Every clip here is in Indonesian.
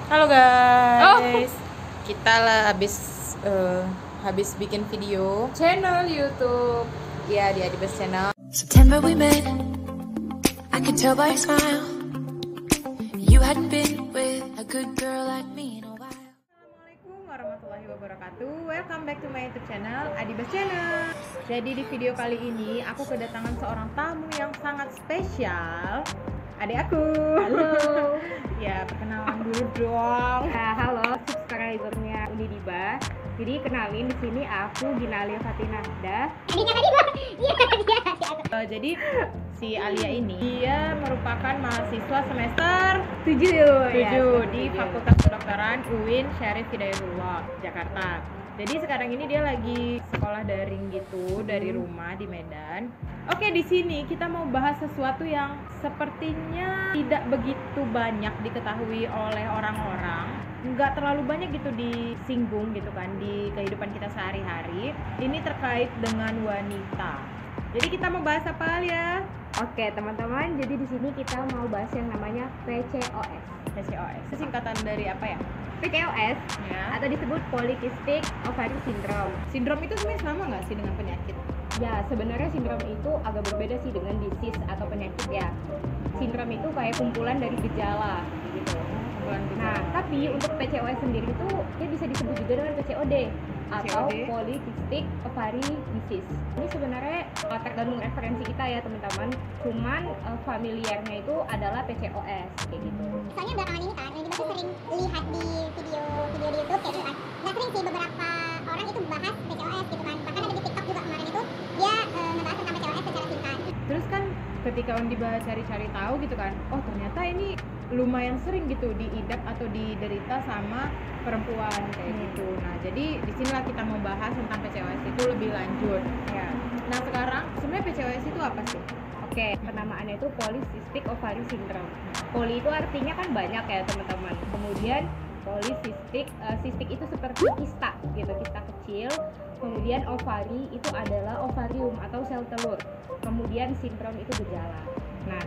Halo guys, kita lah habis bikin video Channel YouTube. ya di Adibas Channel. September we met. I could tell by your smile you hadn't been with a good girl like me in a while. Assalamualaikum warahmatullahi wabarakatuh. Welcome back to my YouTube channel Adibas Channel. Jadi di video kali ini aku kedatangan seorang tamu yang sangat spesial. Adik aku. Halo. Ya, perkenalan dulu dong. Nah, halo subscribernya Unidiba. Jadi kenalin, di sini aku Ginalia Fatina Dah. Jadi si Alia ini dia merupakan mahasiswa semester 7 di Fakultas Kedokteran UIN Syarif Hidayatullah Jakarta. Jadi sekarang ini dia lagi sekolah daring gitu dari rumah di Medan. Oke, di sini kita mau bahas sesuatu yang sepertinya tidak begitu banyak diketahui oleh orang-orang. Nggak terlalu banyak gitu disinggung gitu kan di kehidupan kita sehari-hari. Ini terkait dengan wanita. Jadi kita mau bahas apa ya? Oke, teman-teman, jadi di sini kita mau bahas yang namanya PCOS. PCOS. Itu singkatan dari apa ya? PCOS Ya. atau disebut Polycystic Ovary Syndrome. Sindrom itu sebenarnya sama nggak sih dengan penyakit? Ya, sebenarnya sindrom itu agak berbeda sih dengan disease atau penyakit ya. Sindrom itu kayak kumpulan dari gejala gitu. Nah, tapi untuk PCOS sendiri itu dia bisa disebut juga dengan PCOD atau PCOD. Polycystic Ovary Disease. Ini sebenarnya tergantung referensi kita ya teman-teman. Cuman familiarnya itu adalah PCOS kayak gitu. Soalnya belakangan ini kan, yang juga sering lihat di video di YouTube kayak gitu kan. Nggak sering sih beberapa orang itu bahas PCOS gitu kan. Bahkan ada di TikTok juga kemarin itu dia ngebahas tentang PCOS secara singkat. Terus kan ketika Undiba cari-cari tahu gitu kan, oh ternyata ini lumayan sering gitu diidap atau diderita sama perempuan kayak gitu. Nah, jadi disinilah kita mau bahas tentang PCOS itu lebih lanjut. Ya. Nah, sekarang sebenarnya PCOS itu apa sih? Oke, penamaannya itu Polycystic Ovary Syndrome. Poly itu artinya kan banyak ya teman-teman. Kemudian polycystic, cystic itu seperti kista gitu, kista kecil. Kemudian ovary itu adalah ovarium atau sel telur. Kemudian sindrom itu gejala. Nah,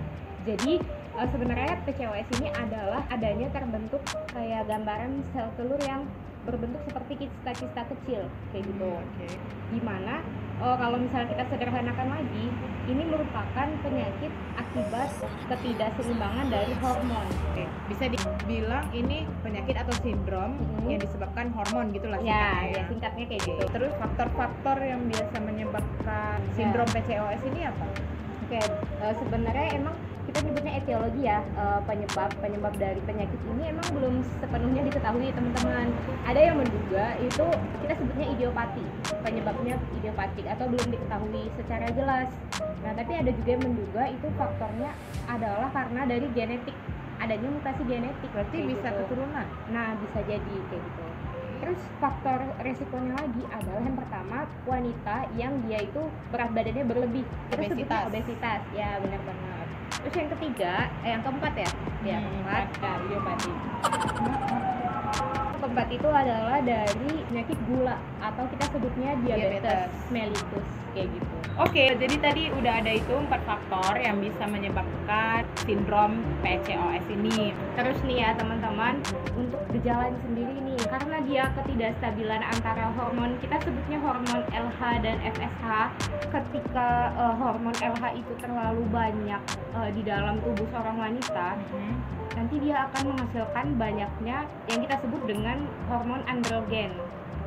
jadi sebenarnya PCOS ini adalah adanya terbentuk kayak gambaran sel telur yang berbentuk seperti kista-kista kecil kayak gitu. Oke. Dimana kalau misalnya kita sederhanakan lagi, ini merupakan penyakit akibat ketidakseimbangan dari hormon. Oke. Bisa dibilang ini penyakit atau sindrom yang disebabkan hormon gitulah Ya, singkatnya. ya singkatnya kayak gitu. Terus faktor-faktor yang biasa menyebabkan sindrom PCOS ini apa? Oke, sebenarnya emang kita nyebutnya etiologi ya, penyebab dari penyakit ini emang belum sepenuhnya diketahui teman-teman. Ada yang menduga itu kita sebutnya idiopati, penyebabnya idiopatik atau belum diketahui secara jelas. Nah, tapi ada juga yang menduga itu faktornya adalah karena dari genetik, adanya mutasi genetik. Berarti kayak bisa gitu. keturunan. Nah, bisa jadi kayak gitu. Terus faktor resikonya lagi adalah yang pertama, wanita yang dia itu berat badannya berlebih. Kita sebutnya obesitas. Ya, benar banget. Terus yang ketiga, yang keempat ya. Ya, keempat, nah, idiopati. Keempat itu adalah dari penyakit gula atau kita sebutnya diabetes mellitus kayak gitu. Oke, jadi tadi udah ada itu 4 faktor yang bisa menyebabkan sindrom PCOS ini. Terus nih ya teman-teman, untuk gejalanya sendiri nih, karena dia ketidakstabilan antara hormon, kita sebutnya hormon LH dan FSH. Ketika hormon LH itu terlalu banyak di dalam tubuh seorang wanita, nanti dia akan menghasilkan banyaknya yang kita sebut dengan hormon androgen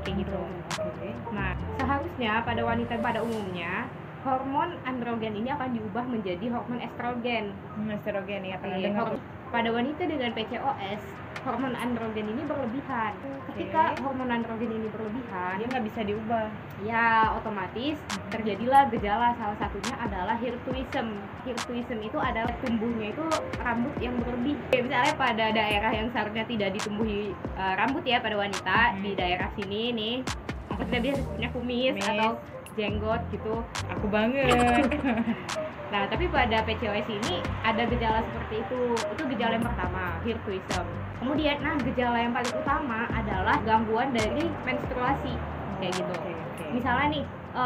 kayak gitu. Oke. Nah, seharusnya pada wanita pada umumnya hormon androgen ini akan diubah menjadi hormon estrogen. Estrogen ya, pernah Iya, dengar. pada wanita dengan PCOS, hormon androgen ini berlebihan. Ketika hormon androgen ini berlebihan, Dia nggak bisa diubah. ya otomatis terjadilah gejala. Salah satunya adalah hirsutism. Hirsutism itu adalah tumbuhnya itu rambut yang berlebih. Misalnya pada daerah yang seharusnya tidak ditumbuhi rambut ya pada wanita, di daerah sini nih, kita biasanya punya kumis atau jenggot gitu. Aku banget. Nah, tapi pada PCOS ini ada gejala seperti itu. Itu gejala yang pertama, hirsutism. Kemudian, gejala yang paling utama adalah gangguan dari menstruasi kayak gitu. Oke. Misalnya nih,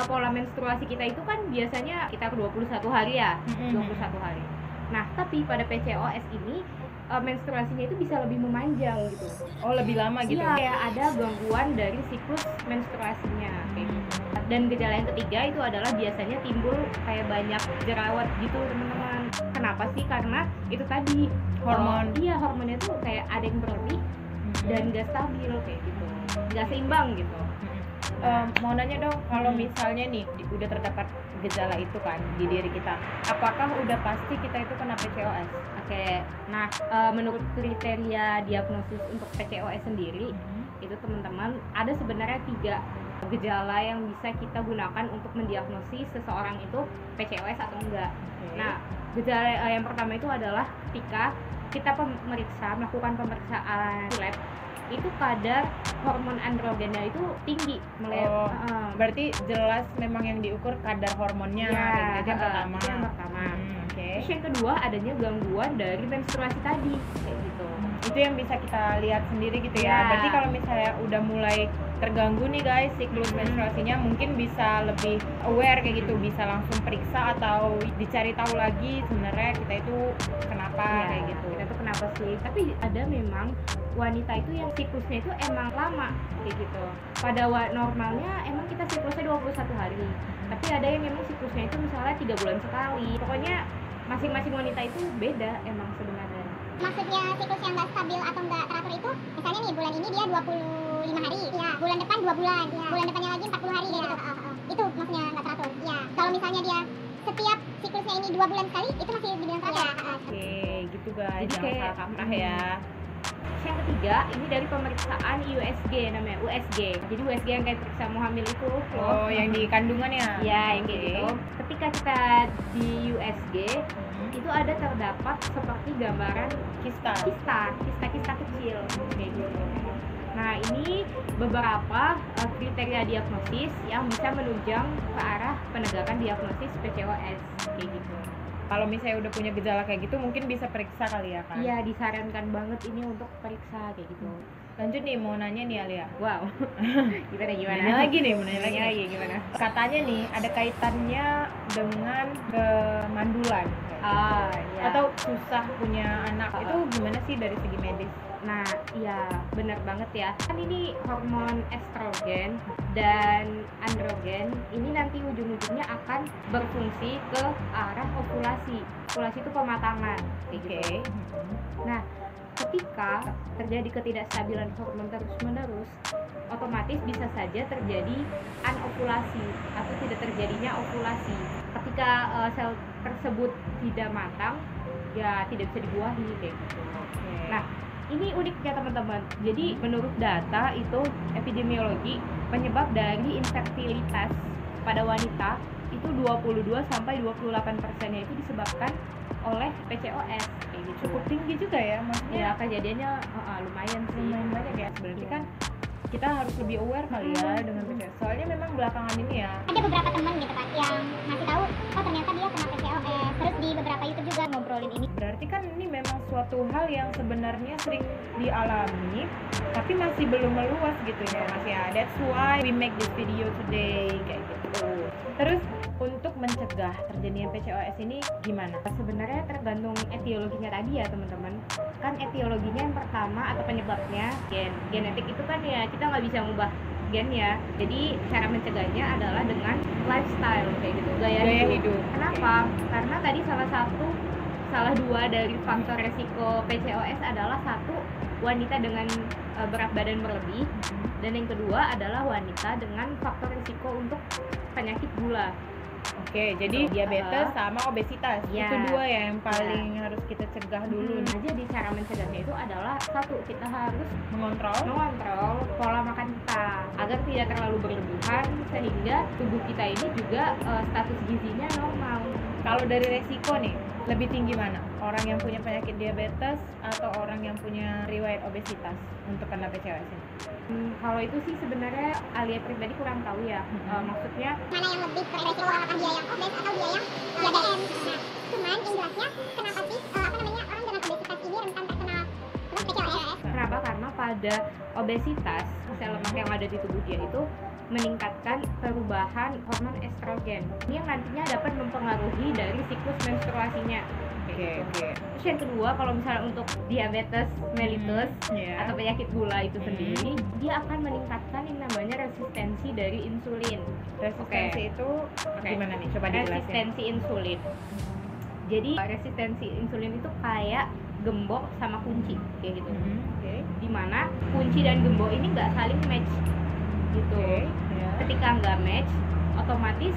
pola menstruasi kita itu kan biasanya kita 21 hari ya, 21 hari. Nah, tapi pada PCOS ini menstruasinya itu bisa lebih memanjang gitu. Oh, lebih lama gitu. Iya, kayak ada gangguan dari siklus menstruasinya kayak gitu. Dan gejala yang ketiga itu adalah biasanya timbul kayak banyak jerawat gitu teman-teman. Kenapa sih? Karena itu tadi Hormon. iya, hormonnya tuh kayak ada yang berlebih dan gak stabil kayak gitu, gak seimbang gitu. Mau nanya dong, kalau misalnya nih udah terdapat gejala itu kan di diri kita, apakah udah pasti kita itu kena PCOS? Oke, nah menurut kriteria diagnosis untuk PCOS sendiri itu teman-teman ada sebenarnya 3 gejala yang bisa kita gunakan untuk mendiagnosis seseorang itu PCOS atau enggak. Nah, gejala yang pertama itu adalah ketika kita melakukan pemeriksaan lab, itu kadar hormon androgennya itu tinggi Berarti jelas memang yang diukur kadar hormonnya kayak gitu, yang pertama. Itu yang pertama. Oke. Terus yang kedua adanya gangguan dari menstruasi tadi kayak gitu. Itu yang bisa kita lihat sendiri gitu ya. Ya. Berarti kalau misalnya udah mulai terganggu nih guys siklus menstruasinya, mungkin bisa lebih aware kayak gitu, bisa langsung periksa atau dicari tahu lagi sebenarnya kita itu kenapa kayak gitu. Kita tuh kenapa sih? Tapi ada memang wanita itu yang siklusnya itu emang lama kayak gitu. Pada normalnya emang kita siklusnya 21 hari. Tapi ada yang memang siklusnya itu misalnya 3 bulan sekali. Pokoknya masing-masing wanita itu beda emang sebenarnya. Maksudnya siklus yang nggak stabil atau nggak teratur itu, misalnya nih bulan ini dia 25 hari, ya. Bulan depan 2 bulan, ya. Bulan depannya lagi 40 hari, ya. Itu maksudnya nggak teratur. Ya. Kalau misalnya dia setiap siklusnya ini 2 bulan sekali, itu masih dibilang teratur. Ya. Oke, gitu guys. Jadi Jangan kayak- salah kaprah ya. Yang ketiga ini dari pemeriksaan USG, namanya USG. Jadi USG yang kayak periksa mau hamil itu Oh, yang di kandungan ya? ya yang kayak Oke. gitu. Ketika kita di USG itu ada terdapat seperti gambaran Kista. kista kecil kayak gitu. Nah, ini beberapa kriteria diagnosis yang bisa menunjang ke arah penegakan diagnosis PCOS kayak gitu. Kalau misalnya udah punya gejala kayak gitu mungkin bisa periksa kali ya kan? Iya, disarankan banget ini untuk periksa kayak gitu. Lanjut nih, mau nanya nih Alia. Wow. Gimana? Nanya lagi nih, mau nanya lagi. Nanya lagi gimana? Katanya nih ada kaitannya dengan kemandulan Iya. atau susah punya anak. Itu gimana sih dari segi medis? Nah, iya benar banget ya. Kan ini hormon estrogen dan androgen ini nanti ujung-ujungnya akan berfungsi ke arah ovulasi. Ovulasi itu pematangan. Kayak gitu. Nah, ketika terjadi ketidakstabilan hormon terus-menerus, otomatis bisa saja terjadi anovulasi atau tidak terjadinya ovulasi. Ketika sel tersebut tidak matang, ya tidak bisa dibuahi kayak gitu. Nah, ini uniknya teman-teman. Jadi menurut data itu epidemiologi, penyebab dari infertilitas pada wanita itu 22 sampai 28%-nya itu disebabkan oleh PCOS kayak gitu. Cukup tinggi juga ya, maksudnya Ya, kejadiannya lumayan sih. lumayan banyak ya. Berarti kan kita harus lebih aware kali ya dengan PCOS. Soalnya memang belakangan ini ya Ada beberapa teman gitu kan yang ngasih tahu, oh ternyata dia kena PCOS. Terus di beberapa YouTube juga ngobrolin ini. berarti kan ini memang suatu hal yang sebenarnya sering dialami tapi masih belum meluas gitu ya Mas ya. That's why we make this video today kayak gitu. Terus untuk mencegah terjadinya PCOS ini gimana? Sebenarnya tergantung etiologinya tadi ya teman-teman. Kan etiologinya yang pertama atau penyebabnya genetik itu kan ya kita nggak bisa mengubah gen ya. Jadi cara mencegahnya adalah dengan lifestyle kayak gitu, gaya hidup. Kenapa? Karena tadi salah dua dari faktor resiko PCOS adalah satu, wanita dengan berat badan berlebih, dan yang kedua adalah wanita dengan faktor risiko untuk penyakit gula. Oke, jadi diabetes sama obesitas. Ya. Itu dua ya yang paling harus kita cegah dulu nih. Jadi cara mencegahnya itu adalah satu, kita harus Mengontrol. mengontrol pola makan kita agar tidak terlalu berlebihan sehingga tubuh kita ini juga status gizinya normal. Kalau dari resiko nih, lebih tinggi mana? Orang yang punya penyakit diabetes atau orang yang punya riwayat obesitas untuk kena PCOS ini? Kalau itu sih sebenarnya Alia pribadi kurang tahu ya. Maksudnya Mana yang lebih beresiko, apakah dia yang obes atau dia yang diabetes. Nah, cuman yang jelasnya kenapa sih orang dengan obesitas ini rentan terkena PCOS? kenapa? Karena pada obesitas sel lemak yang ada di tubuh dia itu meningkatkan perubahan hormon estrogen. Ini yang nantinya dapat mempengaruhi dari siklus menstruasinya. Oke. Oke. Terus yang kedua, kalau misalnya untuk diabetes mellitus Iya. atau penyakit gula itu sendiri, dia akan meningkatkan yang namanya resistensi dari insulin. Resistensi itu gimana nih? Coba dijelasin. Resistensi insulin. Jadi resistensi insulin itu kayak gembok sama kunci kayak gitu. Oke. Dimana kunci dan gembok ini nggak saling match gitu. Ya. Ketika nggak match, otomatis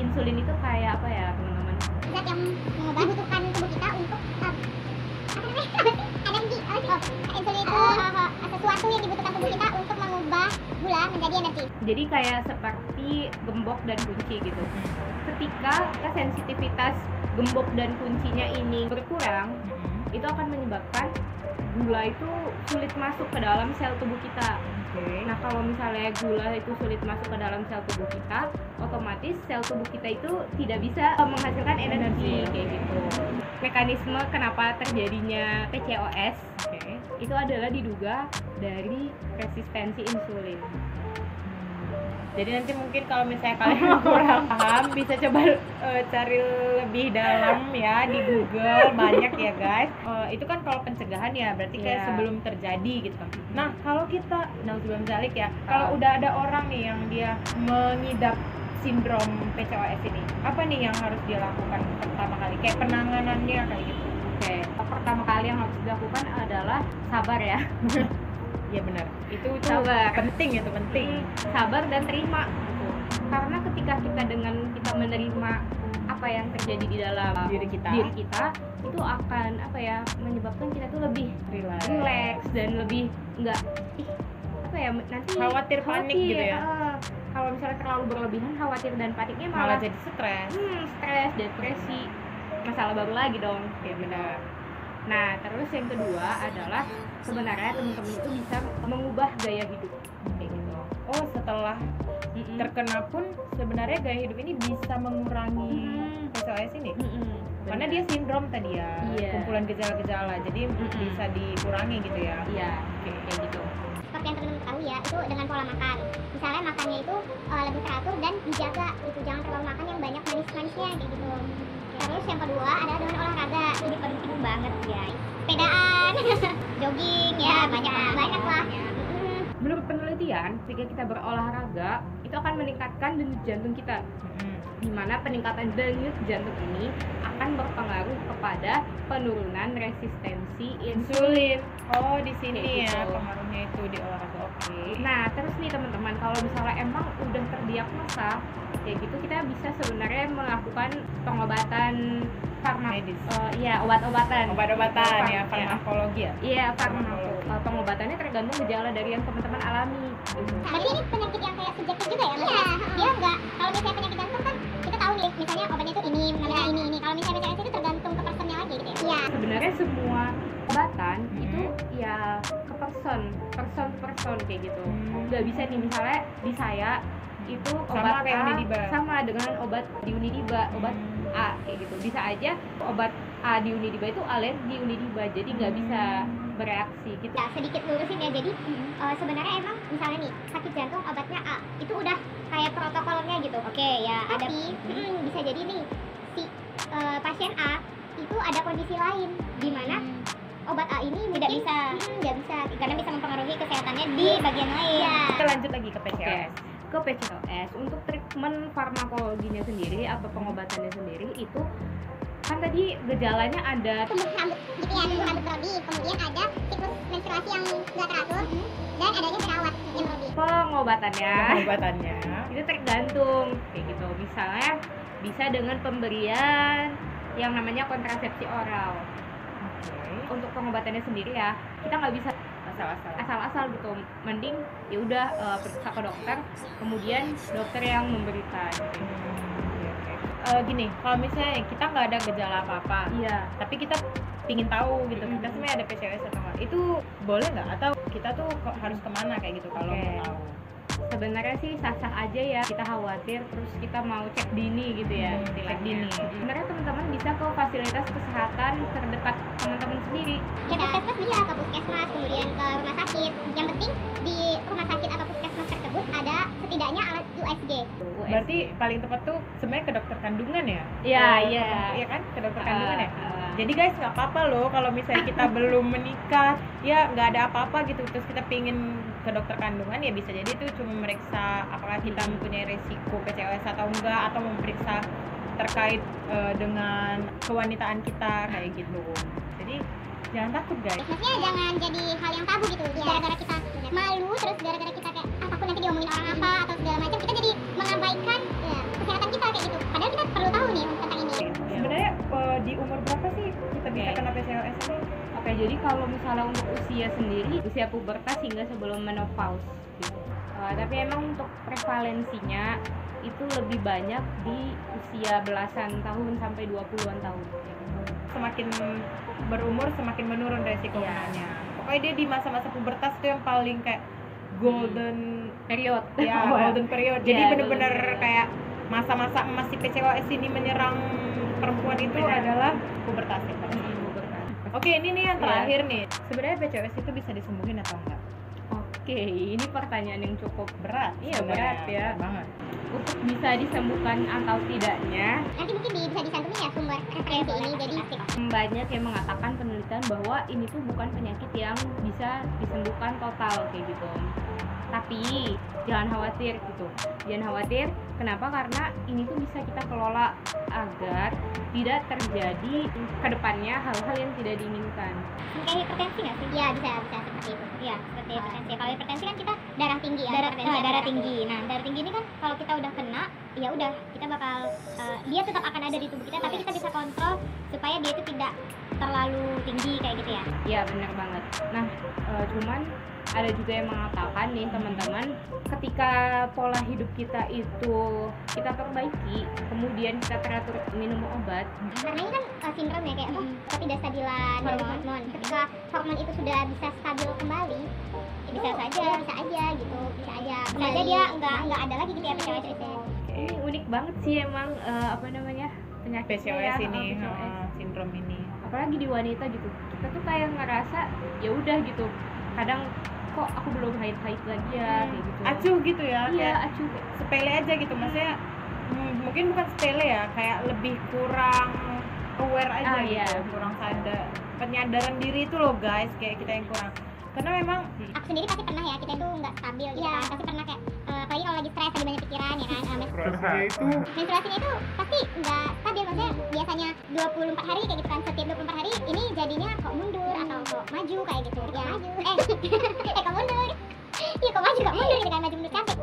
insulin itu kayak apa ya teman-teman? Zat yang dibutuhkan tubuh kita untuk apa namanya? Energi. Insulin itu sesuatu yang dibutuhkan tubuh kita untuk mengubah gula menjadi energi. Jadi kayak seperti gembok dan kunci gitu. Ketika sensitivitas gembok dan kuncinya ini berkurang, itu akan menyebabkan gula itu sulit masuk ke dalam sel tubuh kita. Nah, kalau misalnya gula itu sulit masuk ke dalam sel tubuh kita, otomatis sel tubuh kita itu tidak bisa menghasilkan energi kayak gitu. Mekanisme kenapa terjadinya PCOS itu adalah diduga dari resistensi insulin. Jadi nanti mungkin kalau misalnya kalian kurang paham bisa coba cari lebih dalam ya di Google, banyak ya guys. Itu kan kalau pencegahan ya, berarti kayak sebelum terjadi gitu. Nah, kalau kita sebelum zalik ya, kalau udah ada orang nih yang dia mengidap sindrom PCOS ini, apa nih yang harus dia lakukan pertama kali? Kayak penanganannya kayak gitu. Pertama kali yang harus dilakukan adalah sabar ya. Iya benar. Itu Sabar. penting, itu penting. Sabar dan terima gitu. Karena ketika kita menerima apa yang terjadi di dalam Diri kita itu akan menyebabkan kita tuh lebih relax dan lebih enggak nanti khawatir panik gitu ya. Kalau misalnya terlalu berlebihan, khawatir dan paniknya Malah jadi stres. Stres, depresi, masalah baru lagi dong. Iya benar. Nah, terus yang kedua adalah sebenarnya teman-teman itu bisa mengubah gaya hidup kayak gitu. Oh, setelah terkena pun sebenarnya gaya hidup ini bisa mengurangi PCOS ini. Karena dia sindrom tadi ya, kumpulan gejala-gejala, jadi bisa dikurangi gitu ya. Iya, kayak gitu. Seperti yang teman-teman tahu ya, itu dengan pola makan. Misalnya makannya itu lebih teratur dan dijaga gitu, jangan terlalu makan yang banyak manis-manisnya kayak gitu. Terus yang kedua adalah dengan olahraga. Ini penting banget guys. Sepedaan, jogging ya, banyak lah. Menurut penelitian, ketika kita berolahraga itu akan meningkatkan denyut jantung kita. Di mana peningkatan denyut jantung ini akan berpengaruh kepada penurunan resistensi insulin. Oh, di sini Kayak ya gitu. pengaruhnya itu di olahraga. Oke. Nah, terus nih teman-teman, kalau misalnya emang udah terdiagnosa kayak gitu, kita bisa sebenarnya melakukan pengobatan Medis. obat-obatan Ya, farmakologi ya. Iya, pengobatannya tergantung gejala dari yang teman-teman alami. Berarti ini penyakit yang kayak subjektif juga ya? Iya. Dia enggak, kalau misalnya penyakit jantung kan kita tahu nih, misalnya obatnya itu ini, ini. Kalau misalnya PCOS itu tergantung ke personnya lagi gitu ya? Iya. Sebenarnya semua obatan itu ya ke person kayak gitu. Nggak bisa nih misalnya di saya itu Sama obat kayak A Unidiba. sama dengan obat di Unidiba, obat A kayak gitu. Bisa aja obat A di Unidiba itu alergi Unidiba, jadi nggak bisa bereaksi gitu. Ya, sedikit lurusin ya, jadi sebenarnya emang misalnya nih sakit jantung obatnya A itu udah kayak protokolnya gitu. Oke ya, tapi bisa jadi nih si pasien A itu ada kondisi lain di mana obat A ini tidak bisa karena bisa mempengaruhi kesehatannya di bagian lain. Ya. Kita lanjut lagi ke PCOS. Ke PCOS untuk treatment farmakologinya sendiri atau pengobatannya sendiri itu kan tadi gejalanya ada Tumbuh rambut gitu ya, tumbuh rambut berlebih, kemudian ada siklus menstruasi yang nggak teratur dan adanya jerawat yang berlebih. pengobatannya itu tergantung kayak gitu. Misalnya bisa dengan pemberian yang namanya kontrasepsi oral. Untuk pengobatannya sendiri ya kita nggak bisa asal-asal gitu, mending ya udah periksa ke dokter, kemudian dokter yang memberikan gitu. Gini, kalau misalnya kita nggak ada gejala apa-apa, tapi kita pingin tahu gitu, kita sebenarnya ada PCOS atau nggak, itu boleh nggak? Atau kita tuh harus kemana kayak gitu kalau mau tahu? Sebenarnya sih sah-sah aja ya, kita khawatir terus kita mau cek dini gitu ya, cek dini. Sebenarnya teman-teman bisa ke fasilitas kesehatan terdekat teman-teman sendiri. Ya puskesmas bisa ke puskesmas, kemudian ke rumah sakit. Yang penting di rumah sakit atau puskesmas tersebut ada setidaknya alat USG. Berarti paling tepat tuh sebenarnya ke dokter kandungan ya? Iya. Iya kan, ke dokter kandungan ya? Jadi guys, nggak apa-apa loh kalau misalnya kita belum menikah, ya nggak ada apa-apa gitu. Terus kita pingin ke dokter kandungan, ya bisa jadi itu cuma memeriksa apakah kita mempunyai resiko PCOS atau enggak, atau memeriksa terkait dengan kewanitaan kita kayak gitu. Jadi jangan takut guys. Maksudnya jangan jadi hal yang tabu gitu. Gara-gara kita malu, terus gara-gara kita kayak takut nanti diomongin orang apa atau segala macam, kita jadi mengabaikan kesehatan kita kayak gitu. Padahal kita perlu tahu nih tentang ini. Sebenarnya di umur berapa sih kita bisa kena PCOS ini? Oke, jadi kalau misalnya untuk usia sendiri, usia pubertas hingga sebelum menopause gitu. Tapi emang untuk prevalensinya itu lebih banyak di usia belasan tahun sampai 20-an tahun. Semakin berumur semakin menurun resikonya. Pokoknya dia di masa-masa pubertas itu yang paling kayak golden Period. ya, golden period. Jadi Ya, bener-bener golden period. kayak masa-masa emas si PCOS ini menyerang perempuan itu adalah pubertas ya. Oke, ini nih yang terakhir nih. Sebenarnya PCOS itu bisa disembuhin atau enggak? Oke, ini pertanyaan yang cukup Berat. Iya, berat ya. Banget. Untuk bisa disembuhkan atau tidaknya, Nanti mungkin bisa disantumin ya sumber referensi ini jadi banyak yang mengatakan penelitian bahwa ini tuh bukan penyakit yang bisa disembuhkan total kayak gitu. Tapi jangan khawatir gitu. Jangan khawatir. Kenapa? Karena ini tuh bisa kita kelola agar tidak terjadi kedepannya hal-hal yang tidak diinginkan. kayak hipertensi nggak sih? Iya bisa seperti itu. Iya seperti hipertensi. Kalau hipertensi kan kita darah tinggi ya. Darah tinggi. Nah darah tinggi ini kan kalau kita udah kena, ya udah kita bakal dia tetap akan ada di tubuh kita, tapi kita bisa kontrol supaya dia itu tidak terlalu tinggi kayak gitu ya. Iya benar banget. Nah cuman ada juga yang mengatakan nih teman-teman, ketika pola hidup kita itu kita perbaiki, kemudian kita teratur minum obat. Karena ini kan sindrom ya kayak ketidakstabilan dari hormon. Ketika hormon itu sudah bisa stabil kembali, ya bisa aja gitu, bisa aja dia nggak ada lagi gitu ya PCOS itu. Ini unik banget sih emang penyakit PCOS ya, ini, PCOS. sindrom ini. Apalagi di wanita gitu, kita tuh kayak ngerasa ya udah gitu, kadang kok aku belum haid lagi ya kayak gitu. Acuh gitu ya, Iya, kayak acuh. sepele aja gitu. Maksudnya mungkin bukan sepele ya, kayak lebih kurang aware aja gitu, iya. kurang sadar, penyadaran diri itu loh guys, kayak kita yang kurang. Karena memang Aku sendiri pasti pernah ya, kita itu nggak stabil gitu kan. Pasti pernah kayak apalagi kalau lagi stres, lagi banyak pikiran ya kan. Menstruasinya itu pasti nggak stabil, maksudnya biasanya 24 hari kayak gitu kan. Setiap 24 hari ini jadinya kok mundur atau kok maju kayak gitu ya. Kok mundur. Iya kok maju gitu kan, maju mundur cantik.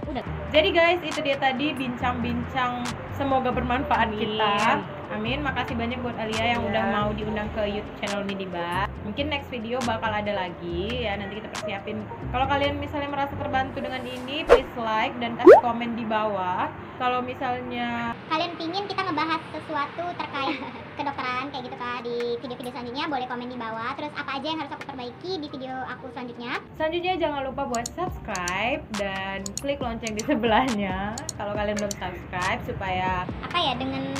Udah. jadi guys, itu dia tadi bincang-bincang, semoga bermanfaat kita. Amin. Makasih banyak buat Alia yang udah mau diundang ke YouTube channel Midiba. Mungkin next video bakal ada lagi ya, nanti kita persiapin. Kalau kalian misalnya merasa terbantu dengan ini, please like dan kasih komen di bawah. Kalau misalnya Kalian pingin kita ngebahas sesuatu terkait kedokteran kayak gitu kan di video-video selanjutnya, boleh komen di bawah. Terus apa aja yang harus aku perbaiki di video aku selanjutnya. Selanjutnya jangan lupa buat subscribe dan klik lonceng di sebelahnya kalau kalian belum subscribe, supaya Apa ya, dengan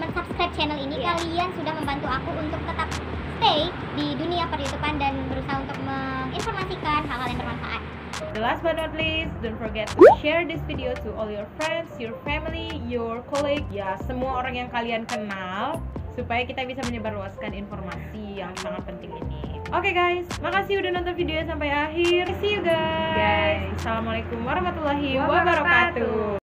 mensubscribe channel ini kalian sudah membantu aku untuk tetap stay di dunia per-YouTubean dan berusaha untuk menginformasikan hal-hal yang bermanfaat. the last but not least, don't forget to share this video to all your friends, your family, your colleague, ya semua orang yang kalian kenal, supaya kita bisa menyebarluaskan informasi yang sangat penting ini. Oke guys, makasih udah nonton videonya sampai akhir. See you guys. Assalamualaikum warahmatullahi wabarakatuh.